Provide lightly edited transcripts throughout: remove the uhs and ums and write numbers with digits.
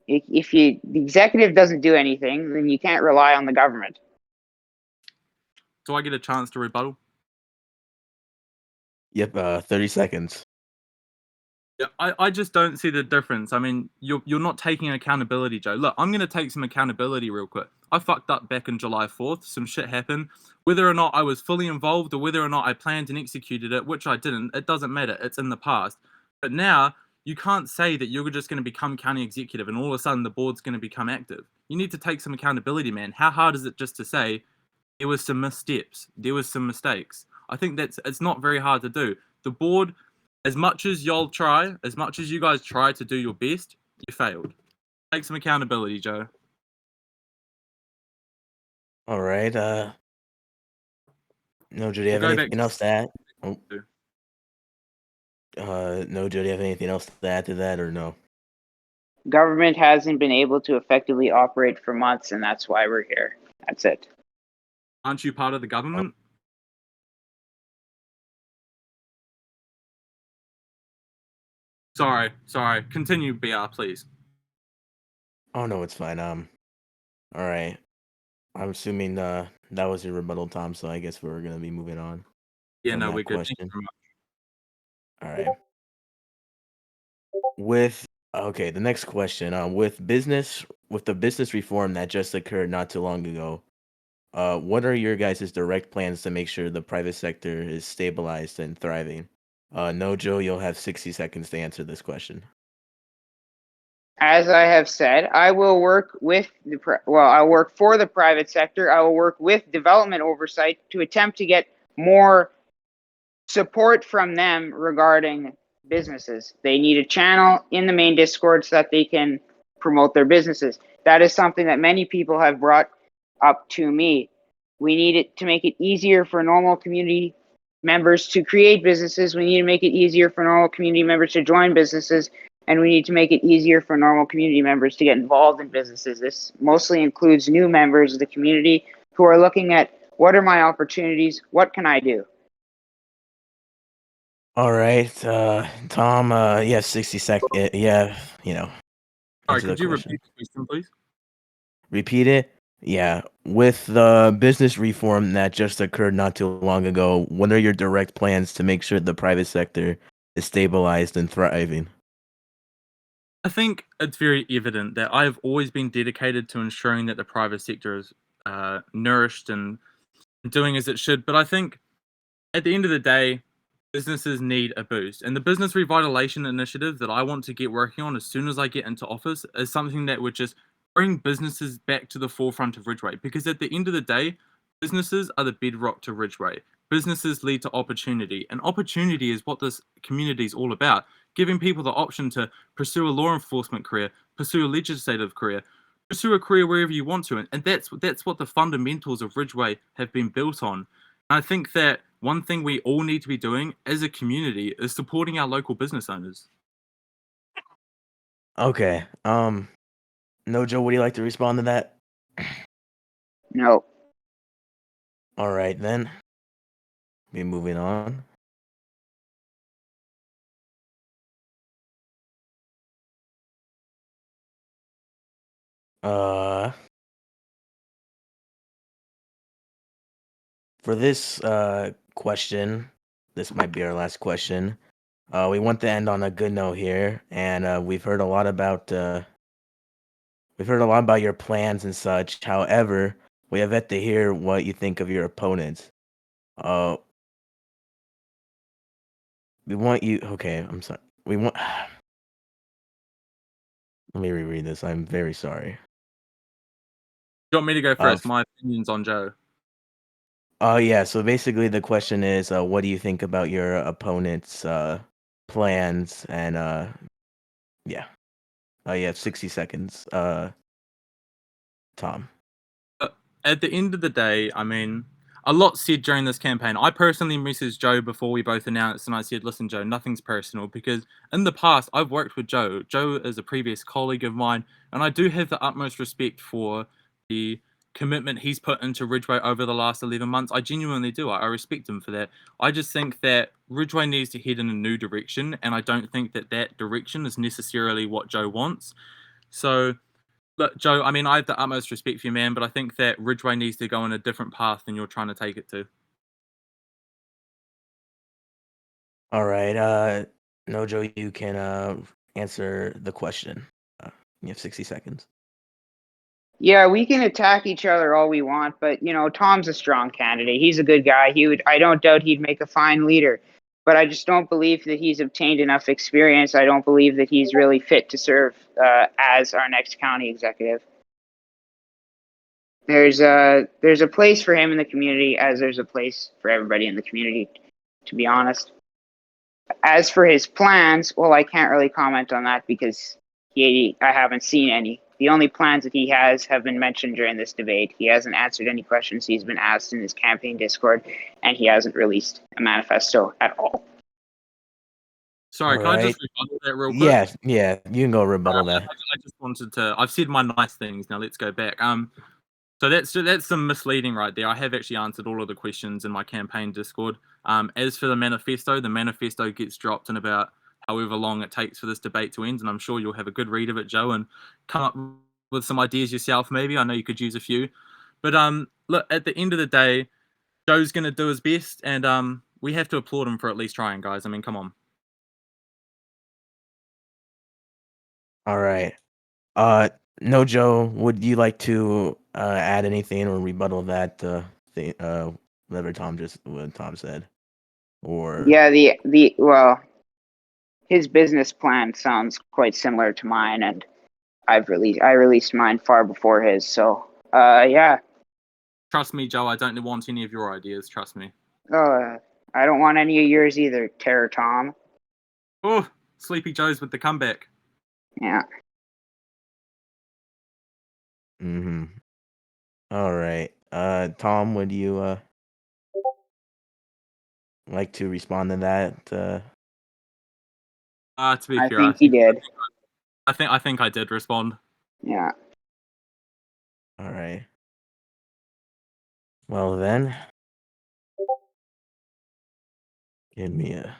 If the executive doesn't do anything, then you can't rely on the government. Do I get a chance to rebuttal? Yep, 30 seconds. Yeah, I just don't see the difference. I mean, you're not taking accountability, Joe. Look, I'm gonna take some accountability real quick. I fucked up back in July 4th. Some shit happened. Whether or not I was fully involved or whether or not I planned and executed it, which I didn't, it doesn't matter. It's in the past. But now you can't say that you're just going to become county executive and all of a sudden the board's going to become active. You need to take some accountability, man. How hard is it just to say there was some missteps, there was some mistakes? I think it's not very hard to do. The board, as much as y'all try, as much as you guys try to do your best, you failed. Take some accountability, Joe. All right. No, do you have We'll go anything back else to add? Oh, to- no, do you have anything else to add to that or no? Government hasn't been able to effectively operate for months, and that's why we're here. That's it. Aren't you part of the government? Sorry. Continue, BR, please. Oh no, it's fine. All right. I'm assuming that was your rebuttal, Tom. So I guess we're gonna be moving on. Yeah, from no, that we're good. Thank you question. very much. All right. Okay, the next question. With the business reform that just occurred not too long ago, what are your guys' direct plans to make sure the private sector is stabilized and thriving? No, Joe, you'll have 60 seconds to answer this question. As I have said, I will work with I'll work for the private sector. I will work with development oversight to attempt to get more support from them regarding businesses. They need a channel in the main Discord so that they can promote their businesses. That is something that many people have brought up to me. We need it to make it easier for normal community members to create businesses. We need to make it easier for normal community members to join businesses. And we need to make it easier for normal community members to get involved in businesses. This mostly includes new members of the community who are looking at what are my opportunities? What can I do? All right, Tom, you have 60 seconds. Yeah, Sorry, answer could the you question. repeat the question, please? Repeat it? Yeah. With the business reform that just occurred not too long ago, what are your direct plans to make sure the private sector is stabilized and thriving? I think it's very evident that I've always been dedicated to ensuring that the private sector is nourished and doing as it should. But I think at the end of the day, businesses need a boost. And the business revitalization initiative that I want to get working on as soon as I get into office is something that would just bring businesses back to the forefront of Ridgeway. Because at the end of the day, businesses are the bedrock to Ridgeway. Businesses lead to opportunity, and opportunity is what this community is all about. Giving people the option to pursue a law enforcement career, pursue a legislative career, pursue a career wherever you want to, and that's what the fundamentals of Ridgeway have been built on. I think that one thing we all need to be doing as a community is supporting our local business owners. Okay. No, Joe, would you like to respond to that? No. All right, then. Be moving on. For this question, this might be our last question. We want to end on a good note here, and we've heard a lot about your plans and such. However, we have yet to hear what you think of your opponents. Uh, we want you. Okay, I'm sorry. We want. Let me reread this. I'm very sorry. Do you want me to go first? My opinion's on Joe. Yeah. So basically, the question is, what do you think about your opponent's plans? And yeah. You have 60 seconds. Tom. At the end of the day, I mean, a lot said during this campaign. I personally messaged Joe before we both announced, and I said, listen, Joe, nothing's personal, because in the past, I've worked with Joe. Joe is a previous colleague of mine, and I do have the utmost respect for the commitment he's put into Ridgeway over the last 11 months. I genuinely do. I respect him for that. I just think that Ridgeway needs to head in a new direction, and I don't think that that direction is necessarily what Joe wants. So, look, Joe, I mean, I have the utmost respect for you, man, but I think that Ridgeway needs to go in a different path than you're trying to take it to. All right. Nojo, you can answer the question. You have 60 seconds. Yeah, we can attack each other all we want, but Tom's a strong candidate. He's a good guy. I don't doubt he'd make a fine leader, but I just don't believe that he's obtained enough experience. I don't believe that he's really fit to serve as our next county executive. There's a place for him in the community, as there's a place for everybody in the community, to be honest. As for his plans, well, I can't really comment on that because I haven't seen any. The only plans that he has have been mentioned during this debate. He hasn't answered any questions he's been asked in his campaign Discord, and he hasn't released a manifesto at all. Sorry, can I just rebuttal that real quick? Yeah, you can go rebuttal that. I just wanted to. I've said my nice things. Now let's go back. So that's some misleading right there. I have actually answered all of the questions in my campaign Discord. As for the manifesto gets dropped in about however long it takes for this debate to end, and I'm sure you'll have a good read of it, Joe, and come up with some ideas yourself. Maybe I know you could use a few, but look, at the end of the day, Joe's going to do his best, and we have to applaud him for at least trying, guys. I mean, come on. All right. Nojo, would you like to add anything or rebuttal that whatever what Tom said? Or Yeah, his business plan sounds quite similar to mine, and I released mine far before his. So, yeah. Trust me, Joe. I don't want any of your ideas. Trust me. I don't want any of yours either, Terror Tom. Oh, Sleepy Joe's with the comeback. Yeah. All right. Tom, would you like to respond to that? To be I fair, think he did. I think I did respond. Yeah. All right. Well then, give me a.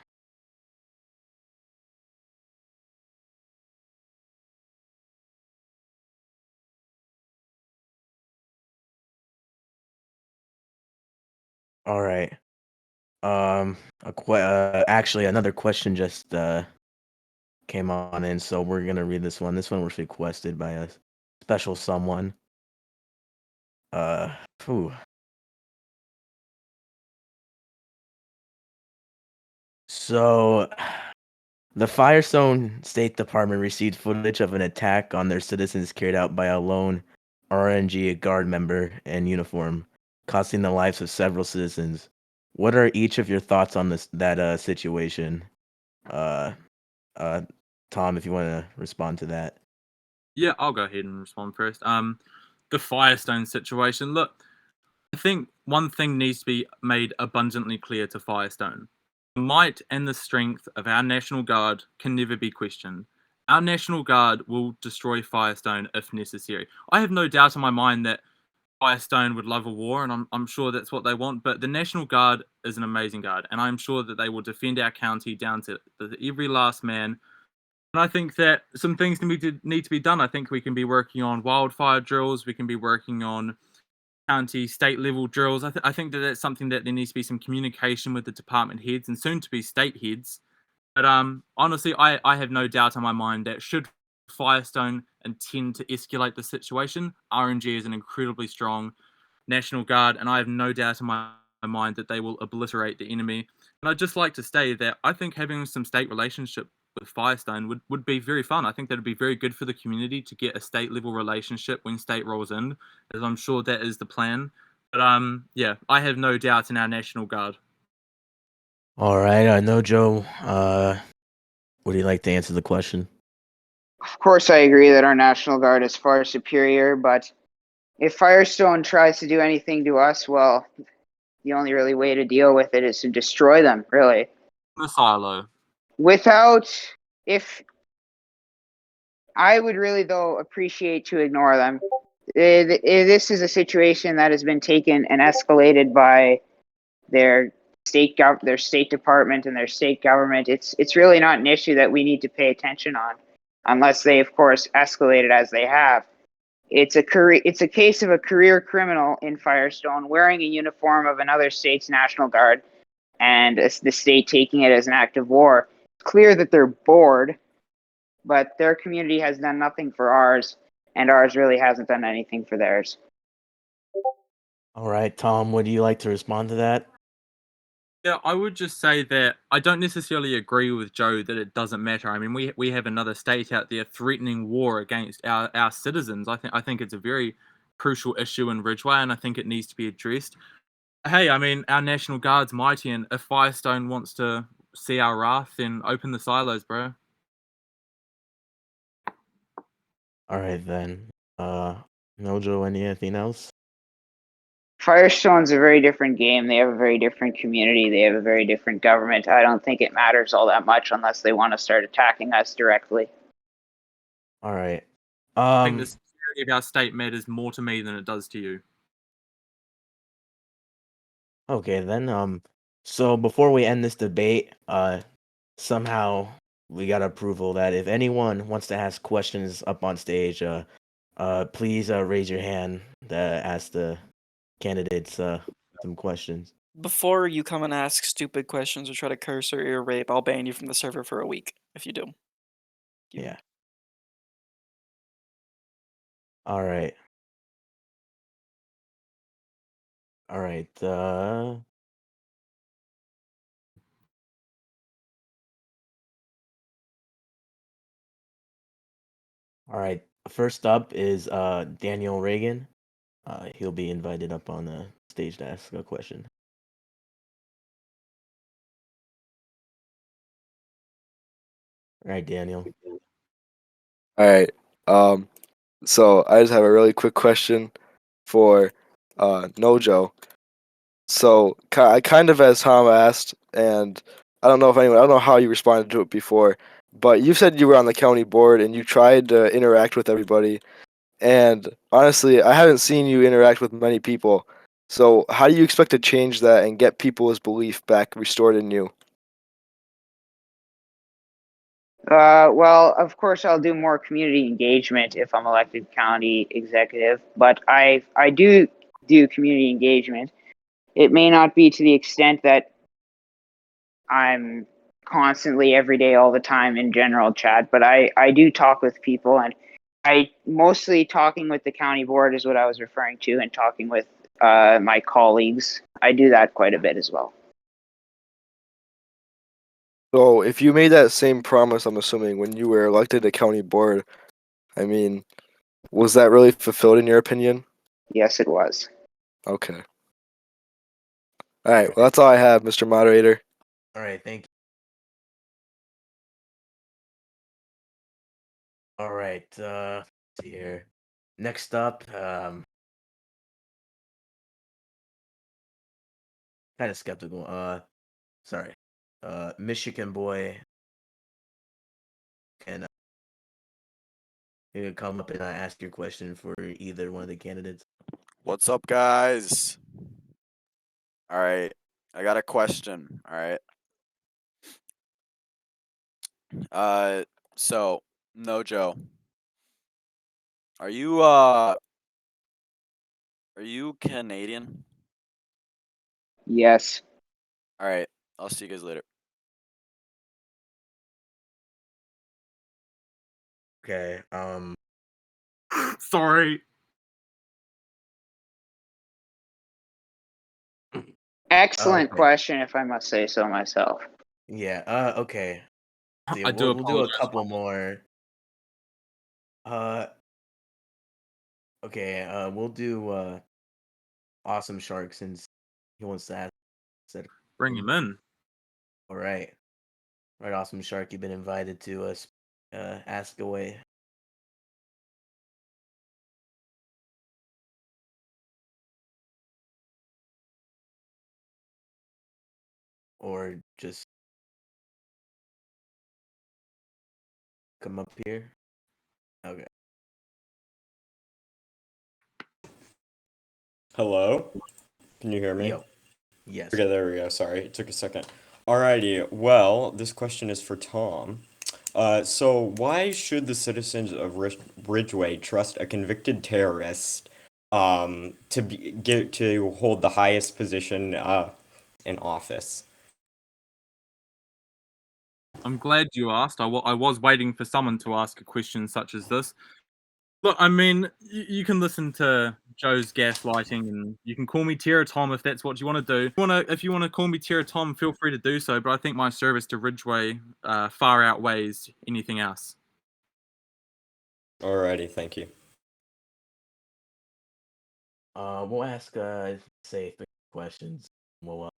All right. Actually, another question just came on in, so we're gonna read this one. This one was requested by a special someone. So, the Firestone State Department received footage of an attack on their citizens carried out by a lone RNG guard member in uniform, costing the lives of several citizens. What are each of your thoughts on that situation? Tom, if you want to respond to that. Yeah, I'll go ahead and respond first. The Firestone situation. Look, I think one thing needs to be made abundantly clear to Firestone. The might and the strength of our National Guard can never be questioned. Our National Guard will destroy Firestone if necessary. I have no doubt in my mind that Firestone would love a war, and I'm sure that's what they want, but the National Guard is an amazing guard, and I'm sure that they will defend our county down to every last man. And I think that some things need to be done. I think we can be working on wildfire drills. We can be working on county, state level drills. I think that that's something that there needs to be some communication with the department heads and soon to be state heads. But honestly, I have no doubt in my mind that should Firestone intend to escalate the situation, RNG is an incredibly strong National Guard, and I have no doubt in my mind that they will obliterate the enemy. And I'd just like to say that I think having some state relationship with Firestone would be very fun. I think that would be very good for the community to get a state level relationship when state rolls in, as I'm sure that is the plan. But yeah, I have no doubt in our National Guard. All right, Nojo, would you like to answer the question? Of course, I agree that our National Guard is far superior, but if Firestone tries to do anything to us, well, the only really way to deal with it is to destroy them, really. The silo. If I would really, though, appreciate to ignore them. This is a situation that has been taken and escalated by their state department and their state government. It's really not an issue that we need to pay attention on. unless they, of course, escalate it as they have. It's a case of a career criminal in Firestone wearing a uniform of another state's National Guard, and the state taking it as an act of war. It's clear that they're bored, but their community has done nothing for ours, and ours really hasn't done anything for theirs. All right, Tom, would you like to respond to that? Yeah, I would just say that I don't necessarily agree with Joe that it doesn't matter. I mean, we have another state out there threatening war against our citizens. I think it's a very crucial issue in Ridgeway, and I think it needs to be addressed. Hey, I mean, our National Guard's mighty, and if Firestone wants to see our wrath, then open the silos, bro. All right then. Nojo, anything else? Firestone's a very different game. They have a very different community. They have a very different government. I don't think it matters all that much unless they want to start attacking us directly. All right. I think the security of our state matters more to me than it does to you. Okay then. So before we end this debate, somehow we got approval that if anyone wants to ask questions up on stage, please raise your hand to ask the candidates some questions. Before you come and ask stupid questions or try to curse or ear rape, I'll ban you from the server for a week if you do. Yeah. All right. All right. All right. First up is Daniel Reagan. He'll be invited up on the stage to ask a question. All right, Daniel. All right. So I just have a really quick question for Nojo. So I kind of, as Tom asked, and I don't know how you responded to it before, but you said you were on the county board and you tried to interact with everybody. And honestly, I haven't seen you interact with many people. So how do you expect to change that and get people's belief back restored in you? Well, of course, I'll do more community engagement if I'm elected county executive, but I do community engagement. It may not be to the extent that I'm constantly every day, all the time in general chat, but I do talk with people, and I mostly talking with the county board is what I was referring to, and talking with my colleagues. I do that quite a bit as well. So if you made that same promise, I'm assuming, when you were elected to county board, I mean, was that really fulfilled in your opinion? Yes, it was. Okay. All right. Well, that's all I have, Mr. Moderator. All right, thank you. All right, let's see here. Next up, kind of skeptical. Sorry. Michigan boy. Can you can come up and ask your question for either one of the candidates? What's up, guys? All right, I got a question. All right. So Nojo, are you Canadian? Yes. All right, I'll see you guys later. Okay. Sorry. Excellent Okay. question, if I must say so myself. Yeah. Okay. See, I do we'll do a apologize. couple more. Okay. We'll do Awesome Shark since he wants to ask. Bring him in. All right. All right, Awesome Shark, you've been invited to ask away. Or just come up here. Okay. Hello? Can you hear me? Yo. Yes. Okay, there we go. Sorry, it took a second. Alrighty, well, this question is for Tom. So why should the citizens of Ridgeway trust a convicted terrorist to hold the highest position in office? I'm glad you asked. I was waiting for someone to ask a question such as this. Look, I mean, you can listen to Joe's gaslighting, and you can call me Terror Tom if that's what you want to do. If you want to call me Terror Tom, feel free to do so. But I think my service to Ridgeway far outweighs anything else. Alrighty, thank you. We'll ask say 3 questions. We'll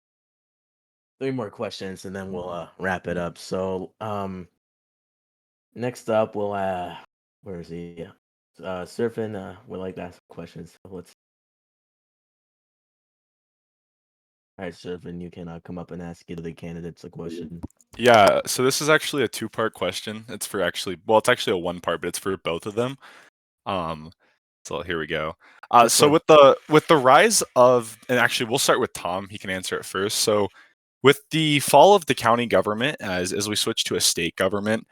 3 more questions, and then we'll wrap it up. So next up we'll where is he? Surfing would like to ask questions. So let's. All right, Surfing, you can come up and ask either of the candidates a question. Yeah, so this is actually a 2-part question. It's actually a 1-part, but it's for both of them. So here we go. So with the rise of, and actually we'll start with Tom. He can answer it first. So with the fall of the county government, as we switch to a state government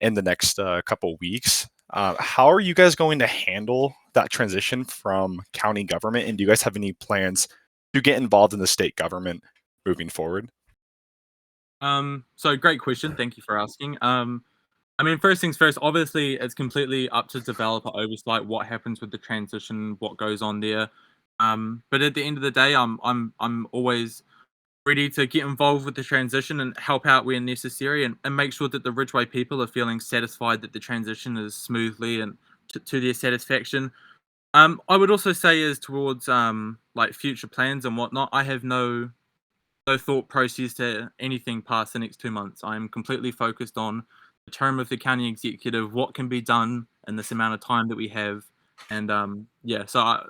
in the next couple weeks, how are you guys going to handle that transition from county government? And do you guys have any plans to get involved in the state government moving forward? So great question. Thank you for asking. I mean, first things first, obviously it's completely up to developer oversight what happens with the transition, what goes on there. But at the end of the day, I'm always ready to get involved with the transition and help out where necessary, and make sure that the Ridgeway people are feeling satisfied that the transition is smoothly and to their satisfaction. I would also say as towards like future plans and whatnot, I have no thought process to anything past the next 2 months. I'm completely focused on the term of the county executive, what can be done in this amount of time that we have, and yeah. So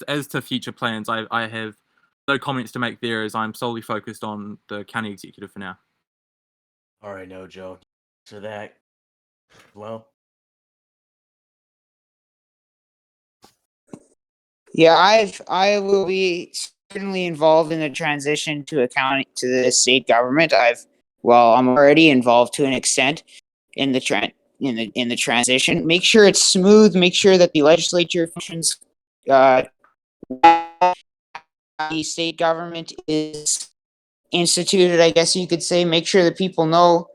as to future plans, I have no comments to make there, as I'm solely focused on the county executive for now. All right, no, Joe. So that, well, Yeah, I will be certainly involved in the transition to the state government. I'm already involved to an extent in the transition. Make sure it's smooth. Make sure that the legislature functions. The state government is instituted, I guess you could say. Make sure that people know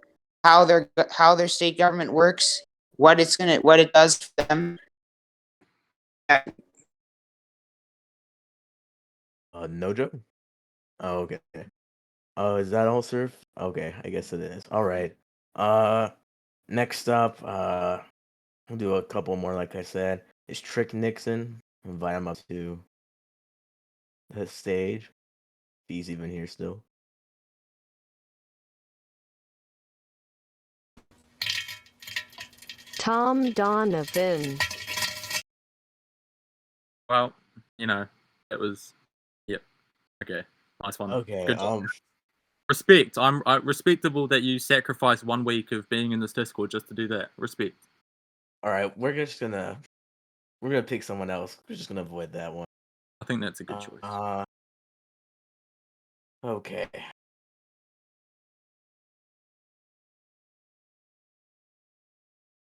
how their state government works, what it does for them. no, Joe. Oh, okay. Oh, is that all, Surf? Okay, I guess it is. All right. Next up, we'll do a couple more. Like I said, is Trick Nixon. Invite him up to the stage. If he's even here still. Tom Donovan. Well, you know, it was, yep, okay, nice one. Okay. Good job. Respect. I'm respectable that you sacrificed 1 week of being in this Discord just to do that. Respect. All right, we're gonna pick someone else. We're just gonna avoid that one. I think that's a good choice. Okay.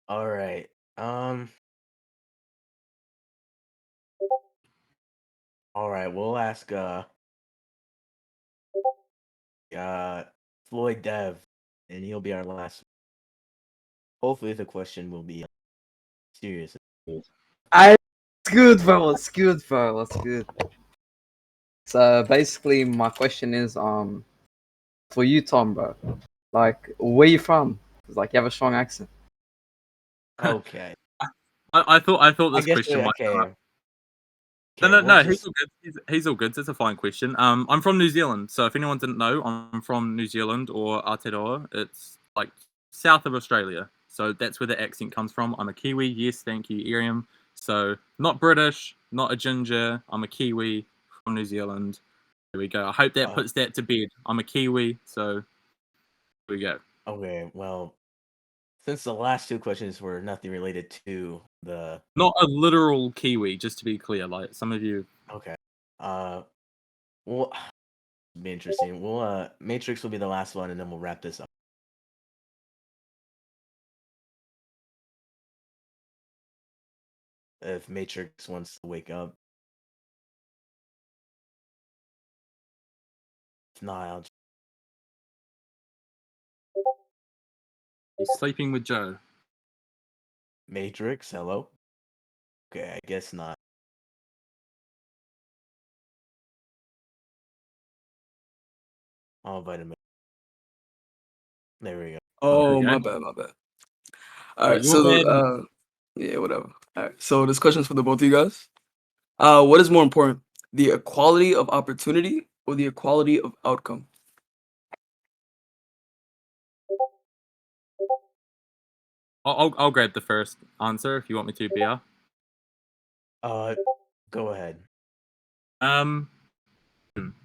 All right. All right. We'll ask Floyd Dev, and he'll be our last. Hopefully, the question will be serious. It's good, bro. It's good, bro. It's good. So basically, my question is, for you, Tom, bro. Like, where you from? 'Cause, like, you have a strong accent. Okay. I thought this guess question might come up. Okay, No, we'll he's just- all good. He's all good. It's a fine question. I'm from New Zealand, so if anyone didn't know, I'm from New Zealand or Aotearoa. It's like south of Australia, so that's where the accent comes from. I'm a Kiwi. Yes, thank you, Iriam. So not British, not a ginger. I'm a Kiwi from New Zealand. There we go. I hope that puts that to bed. I'm a Kiwi, so here we go. Okay, well, since the last 2 questions were nothing related to the Not a literal Kiwi, just to be clear. Like some of you. Okay. Well, be interesting. We'll Matrix will be the last one, and then we'll wrap this up. if Matrix wants to wake up. If not, I'll He's sleeping with Joe. Matrix, hello? Okay, I guess not. I'll invite him in. There we go. Oh, Okay. my bad, my bad. All Oh, right, your bad. so yeah, whatever. All right, so this question's for the both of you guys. What is more important, the equality of opportunity or the equality of outcome? I'll grab the first answer if you want me to, BR. Go ahead.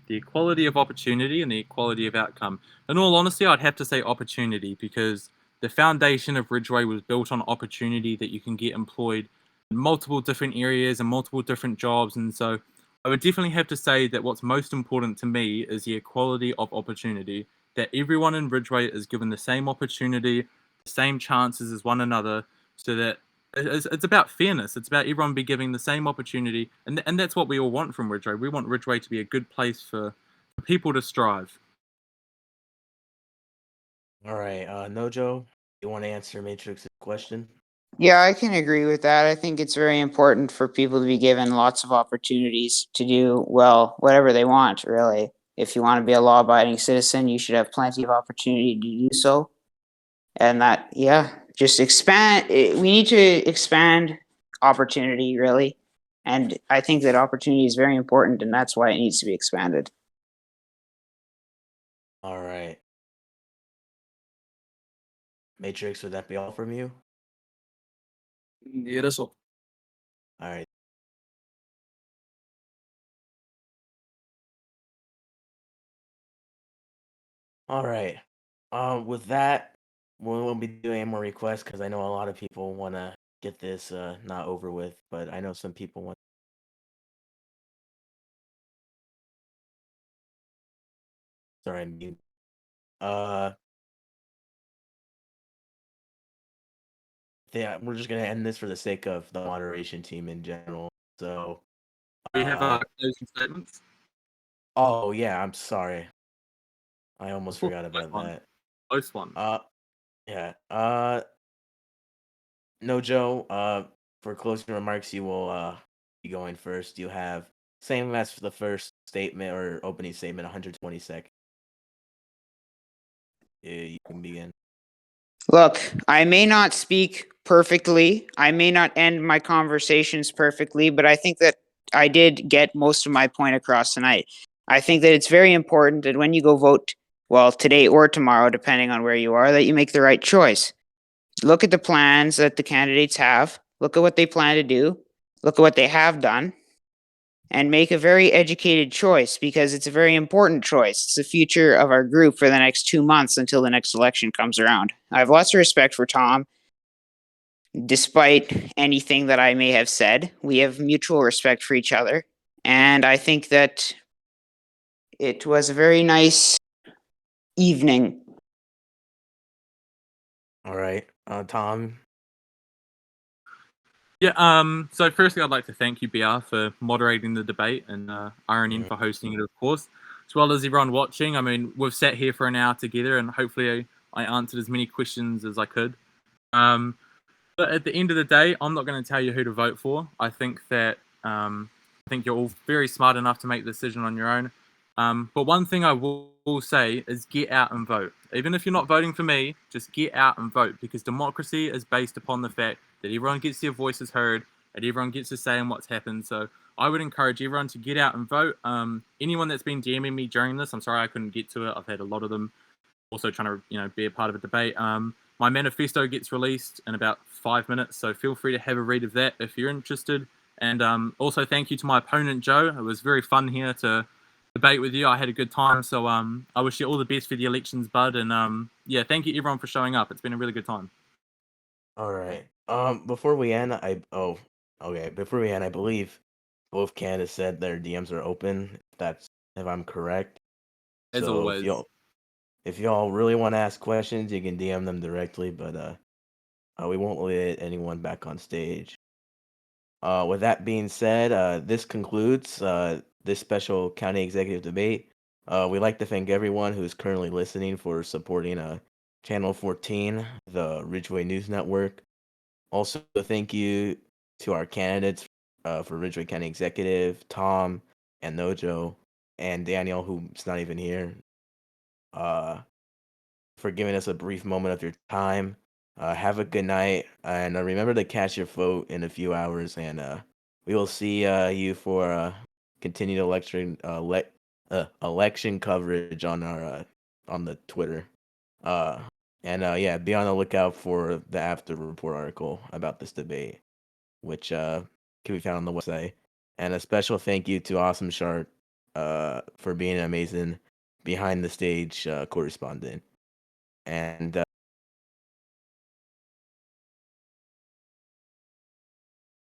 The equality of opportunity and the equality of outcome. In all honesty, I'd have to say opportunity, because the foundation of Ridgeway was built on opportunity, that you can get employed in multiple different areas and multiple different jobs. And so I would definitely have to say that what's most important to me is the equality of opportunity, that everyone in Ridgeway is given the same opportunity, the same chances as one another, so that it's about fairness. It's about everyone be giving the same opportunity, and that's what we all want from Ridgeway. We want Ridgeway to be a good place for people to strive. All right, Nojo, you want to answer Matrix's question? Yeah, I can agree with that. I think it's very important for people to be given lots of opportunities to do, well, whatever they want, really. If you want to be a law abiding citizen, you should have plenty of opportunity to do so. And that, yeah, just expand. We need to expand opportunity, really. And I think that opportunity is very important, and that's why it needs to be expanded. All right. Matrix, would that be all from you? Yeah, that's all. All right. All right. With that, we won't be doing any more requests because I know a lot of people want to get this not over with, but I know some people want. Sorry, I'm mute. Yeah, we're just gonna end this for the sake of the moderation team in general. So, We have closing statements. oh yeah, I'm sorry. I almost forgot Close about one. that. Close one. Yeah. No, Joe. For closing remarks, you will be going first. You have same as for the first statement or opening statement, 120 seconds. Yeah, you can begin. Look, I may not speak perfectly. I may not end my conversations perfectly, but I think that I did get most of my point across tonight. I think that it's very important that when you go vote, well, today or tomorrow, depending on where you are, that you make the right choice. Look at the plans that the candidates have. Look at what they plan to do. Look at what they have done. And make a very educated choice, because it's a very important choice. It's the future of our group for the next 2 months until the next election comes around. I have lots of respect for Tom. Despite anything that I may have said, we have mutual respect for each other. And I think that it was a very nice evening. All right, Tom. Yeah. So firstly, I'd like to thank you, BR, for moderating the debate, and RNN for hosting it, of course, as well as everyone watching. I mean, we've sat here for an hour together, and hopefully, I answered as many questions as I could. But at the end of the day, I'm not going to tell you who to vote for. I think that I think you're all very smart enough to make the decision on your own. But one thing I will say is get out and vote. Even if you're not voting for me, just get out and vote, because democracy is based upon the fact that everyone gets their voices heard and everyone gets a say in what's happened. So I would encourage everyone to get out and vote. Anyone that's been DMing me during this, I'm sorry I couldn't get to it. I've had a lot of them also trying to be a part of a debate. My manifesto gets released in about 5 minutes, so feel free to have a read of that if you're interested. And also thank you to my opponent, Joe. It was very fun here to debate with you. I had a good time, so I wish you all the best for the elections, bud. And yeah, thank you everyone for showing up. It's been a really good time. All right. Before we end, Before we end, I believe both candidates said their DMs are open. If I'm correct. As So always. if y'all really want to ask questions, you can DM them directly. But we won't let anyone back on stage. With that being said, this concludes this special county executive debate. We'd like to thank everyone who's currently listening for supporting Channel 14, the Ridgeway News Network. Also, thank you to our candidates for Ridgeway County Executive, Tom and Nojo, and Daniel, who's not even here, for giving us a brief moment of your time. Have a good night, and remember to cast your vote in a few hours, and we will see you for continued election coverage on our on the Twitter. Yeah, be on the lookout for the after report article about this debate, which can be found on the website. And a special thank you to Awesome Shark for being an amazing behind the stage correspondent. And